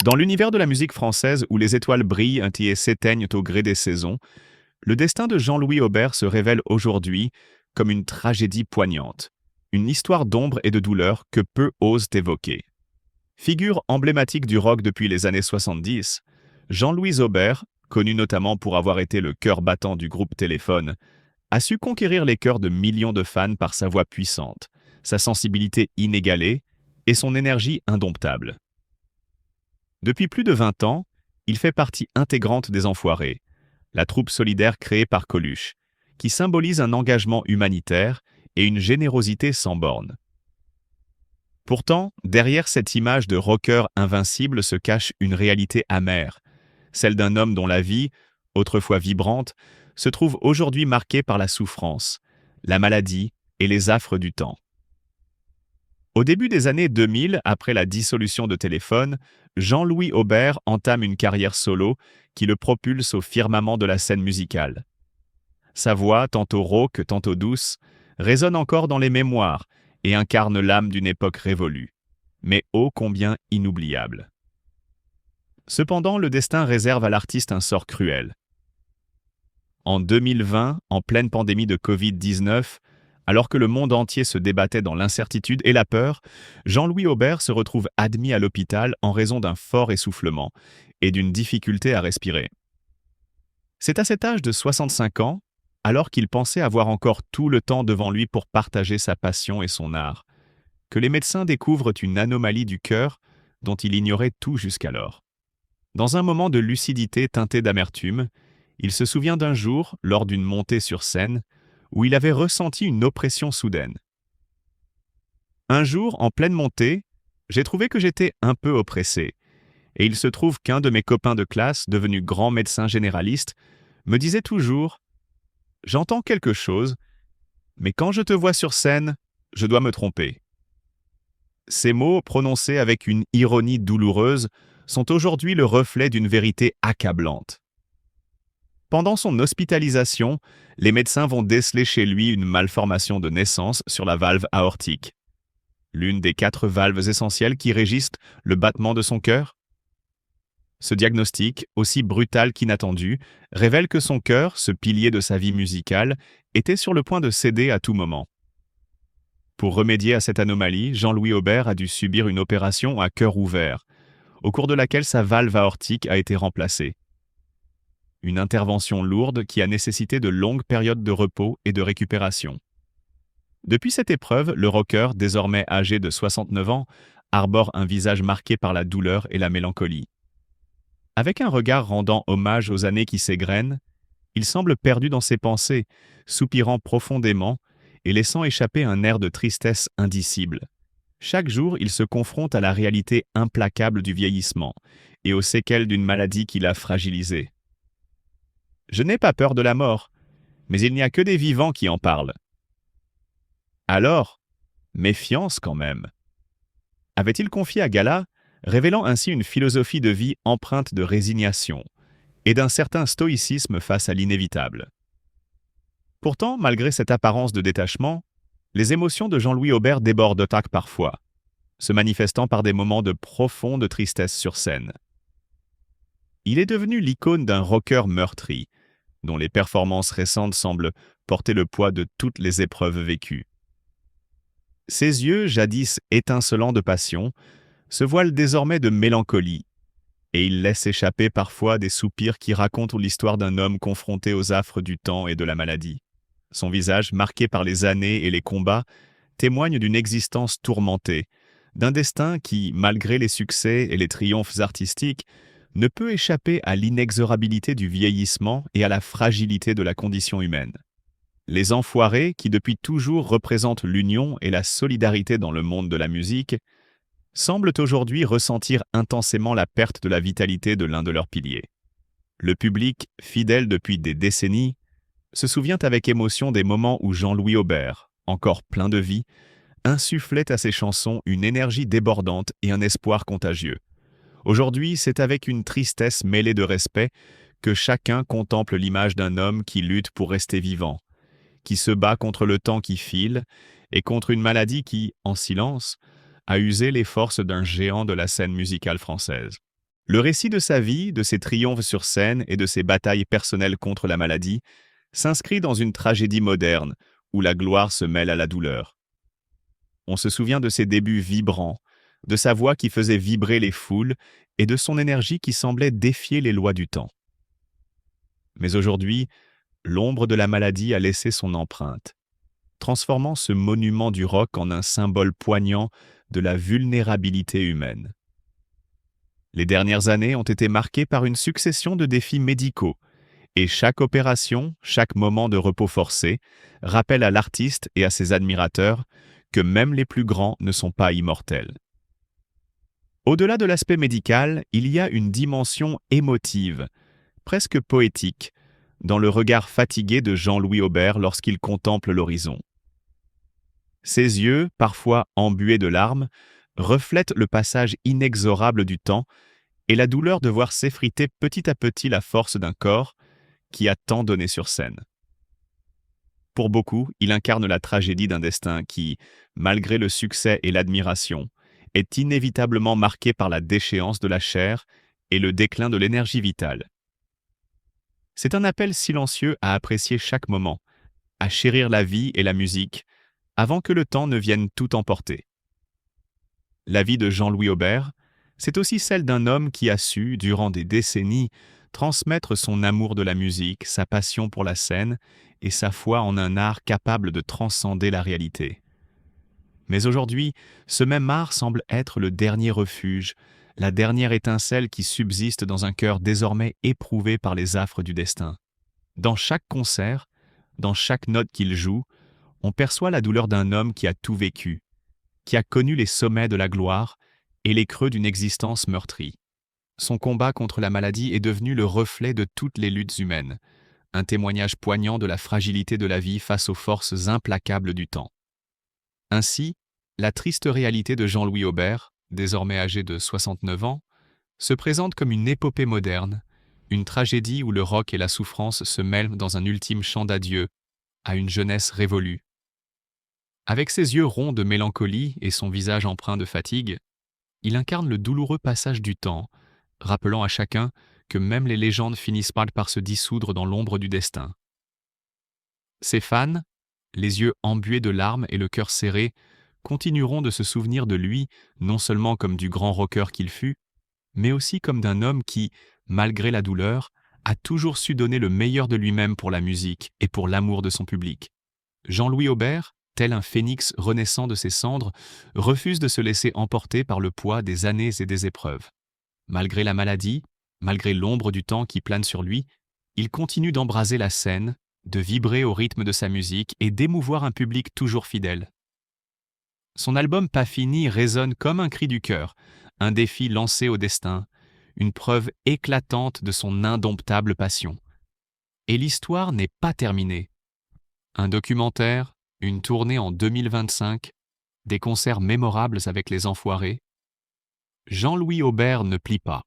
Dans l'univers de la musique française où les étoiles brillent et s'éteignent au gré des saisons, le destin de Jean-Louis Aubert se révèle aujourd'hui comme une tragédie poignante, une histoire d'ombre et de douleur que peu osent évoquer. Figure emblématique du rock depuis les années 70, Jean-Louis Aubert, connu notamment pour avoir été le cœur battant du groupe Téléphone, a su conquérir les cœurs de millions de fans par sa voix puissante, sa sensibilité inégalée et son énergie indomptable. Depuis plus de 20 ans, il fait partie intégrante des Enfoirés, la troupe solidaire créée par Coluche, qui symbolise un engagement humanitaire et une générosité sans bornes. Pourtant, derrière cette image de rocker invincible se cache une réalité amère, celle d'un homme dont la vie, autrefois vibrante, se trouve aujourd'hui marquée par la souffrance, la maladie et les affres du temps. Au début des années 2000, après la dissolution de Téléphone, Jean-Louis Aubert entame une carrière solo qui le propulse au firmament de la scène musicale. Sa voix, tantôt rauque, tantôt douce, résonne encore dans les mémoires et incarne l'âme d'une époque révolue, mais ô combien inoubliable. Cependant, le destin réserve à l'artiste un sort cruel. En 2020, en pleine pandémie de Covid-19, alors que le monde entier se débattait dans l'incertitude et la peur, Jean-Louis Aubert se retrouve admis à l'hôpital en raison d'un fort essoufflement et d'une difficulté à respirer. C'est à cet âge de 65 ans, alors qu'il pensait avoir encore tout le temps devant lui pour partager sa passion et son art, que les médecins découvrent une anomalie du cœur dont il ignorait tout jusqu'alors. Dans un moment de lucidité teintée d'amertume, il se souvient d'un jour, lors d'une montée sur scène, où il avait ressenti une oppression soudaine. Un jour, en pleine montée, j'ai trouvé que j'étais un peu oppressé, et il se trouve qu'un de mes copains de classe, devenu grand médecin généraliste, me disait toujours « J'entends quelque chose, mais quand je te vois sur scène, je dois me tromper. » Ces mots, prononcés avec une ironie douloureuse, sont aujourd'hui le reflet d'une vérité accablante. Pendant son hospitalisation, les médecins vont déceler chez lui une malformation de naissance sur la valve aortique, l'une des 4 valves essentielles qui régissent le battement de son cœur. Ce diagnostic, aussi brutal qu'inattendu, révèle que son cœur, ce pilier de sa vie musicale, était sur le point de céder à tout moment. Pour remédier à cette anomalie, Jean-Louis Aubert a dû subir une opération à cœur ouvert, au cours de laquelle sa valve aortique a été remplacée. Une intervention lourde qui a nécessité de longues périodes de repos et de récupération. Depuis cette épreuve, le rocker, désormais âgé de 69 ans, arbore un visage marqué par la douleur et la mélancolie. Avec un regard rendant hommage aux années qui s'égrènent, il semble perdu dans ses pensées, soupirant profondément et laissant échapper un air de tristesse indicible. Chaque jour, il se confronte à la réalité implacable du vieillissement et aux séquelles d'une maladie qui l'a fragilisé. « Je n'ai pas peur de la mort, mais il n'y a que des vivants qui en parlent. » Alors, méfiance quand même. Avait-il confié à Gala, révélant ainsi une philosophie de vie empreinte de résignation et d'un certain stoïcisme face à l'inévitable. Pourtant, malgré cette apparence de détachement, les émotions de Jean-Louis Aubert débordent parfois, se manifestant par des moments de profonde tristesse sur scène. Il est devenu l'icône d'un rocker meurtri, dont les performances récentes semblent porter le poids de toutes les épreuves vécues. Ses yeux, jadis étincelants de passion, se voilent désormais de mélancolie, et il laisse échapper parfois des soupirs qui racontent l'histoire d'un homme confronté aux affres du temps et de la maladie. Son visage, marqué par les années et les combats, témoigne d'une existence tourmentée, d'un destin qui, malgré les succès et les triomphes artistiques, ne peut échapper à l'inexorabilité du vieillissement et à la fragilité de la condition humaine. Les Enfoirés, qui depuis toujours représentent l'union et la solidarité dans le monde de la musique, semblent aujourd'hui ressentir intensément la perte de la vitalité de l'un de leurs piliers. Le public, fidèle depuis des décennies, se souvient avec émotion des moments où Jean-Louis Aubert, encore plein de vie, insufflait à ses chansons une énergie débordante et un espoir contagieux. Aujourd'hui, c'est avec une tristesse mêlée de respect que chacun contemple l'image d'un homme qui lutte pour rester vivant, qui se bat contre le temps qui file et contre une maladie qui, en silence, a usé les forces d'un géant de la scène musicale française. Le récit de sa vie, de ses triomphes sur scène et de ses batailles personnelles contre la maladie s'inscrit dans une tragédie moderne où la gloire se mêle à la douleur. On se souvient de ses débuts vibrants, de sa voix qui faisait vibrer les foules et de son énergie qui semblait défier les lois du temps. Mais aujourd'hui, l'ombre de la maladie a laissé son empreinte, transformant ce monument du rock en un symbole poignant de la vulnérabilité humaine. Les dernières années ont été marquées par une succession de défis médicaux, et chaque opération, chaque moment de repos forcé, rappelle à l'artiste et à ses admirateurs que même les plus grands ne sont pas immortels. Au-delà de l'aspect médical, il y a une dimension émotive, presque poétique, dans le regard fatigué de Jean-Louis Aubert lorsqu'il contemple l'horizon. Ses yeux, parfois embués de larmes, reflètent le passage inexorable du temps et la douleur de voir s'effriter petit à petit la force d'un corps qui a tant donné sur scène. Pour beaucoup, il incarne la tragédie d'un destin qui, malgré le succès et l'admiration, est inévitablement marqué par la déchéance de la chair et le déclin de l'énergie vitale. C'est un appel silencieux à apprécier chaque moment, à chérir la vie et la musique, avant que le temps ne vienne tout emporter. La vie de Jean-Louis Aubert, c'est aussi celle d'un homme qui a su, durant des décennies, transmettre son amour de la musique, sa passion pour la scène et sa foi en un art capable de transcender la réalité. Mais aujourd'hui, ce même art semble être le dernier refuge, la dernière étincelle qui subsiste dans un cœur désormais éprouvé par les affres du destin. Dans chaque concert, dans chaque note qu'il joue, on perçoit la douleur d'un homme qui a tout vécu, qui a connu les sommets de la gloire et les creux d'une existence meurtrie. Son combat contre la maladie est devenu le reflet de toutes les luttes humaines, un témoignage poignant de la fragilité de la vie face aux forces implacables du temps. Ainsi, la triste réalité de Jean-Louis Aubert, désormais âgé de 69 ans, se présente comme une épopée moderne, une tragédie où le rock et la souffrance se mêlent dans un ultime chant d'adieu à une jeunesse révolue. Avec ses yeux ronds de mélancolie et son visage empreint de fatigue, il incarne le douloureux passage du temps, rappelant à chacun que même les légendes finissent par se dissoudre dans l'ombre du destin. Ses fans, les yeux embués de larmes et le cœur serré, continueront de se souvenir de lui non seulement comme du grand rocker qu'il fut, mais aussi comme d'un homme qui, malgré la douleur, a toujours su donner le meilleur de lui-même pour la musique et pour l'amour de son public. Jean-Louis Aubert, tel un phénix renaissant de ses cendres, refuse de se laisser emporter par le poids des années et des épreuves. Malgré la maladie, malgré l'ombre du temps qui plane sur lui, il continue d'embraser la scène, de vibrer au rythme de sa musique et d'émouvoir un public toujours fidèle. Son album Pas fini résonne comme un cri du cœur, un défi lancé au destin, une preuve éclatante de son indomptable passion. Et l'histoire n'est pas terminée. Un documentaire, une tournée en 2025, des concerts mémorables avec les Enfoirés. Jean-Louis Aubert ne plie pas.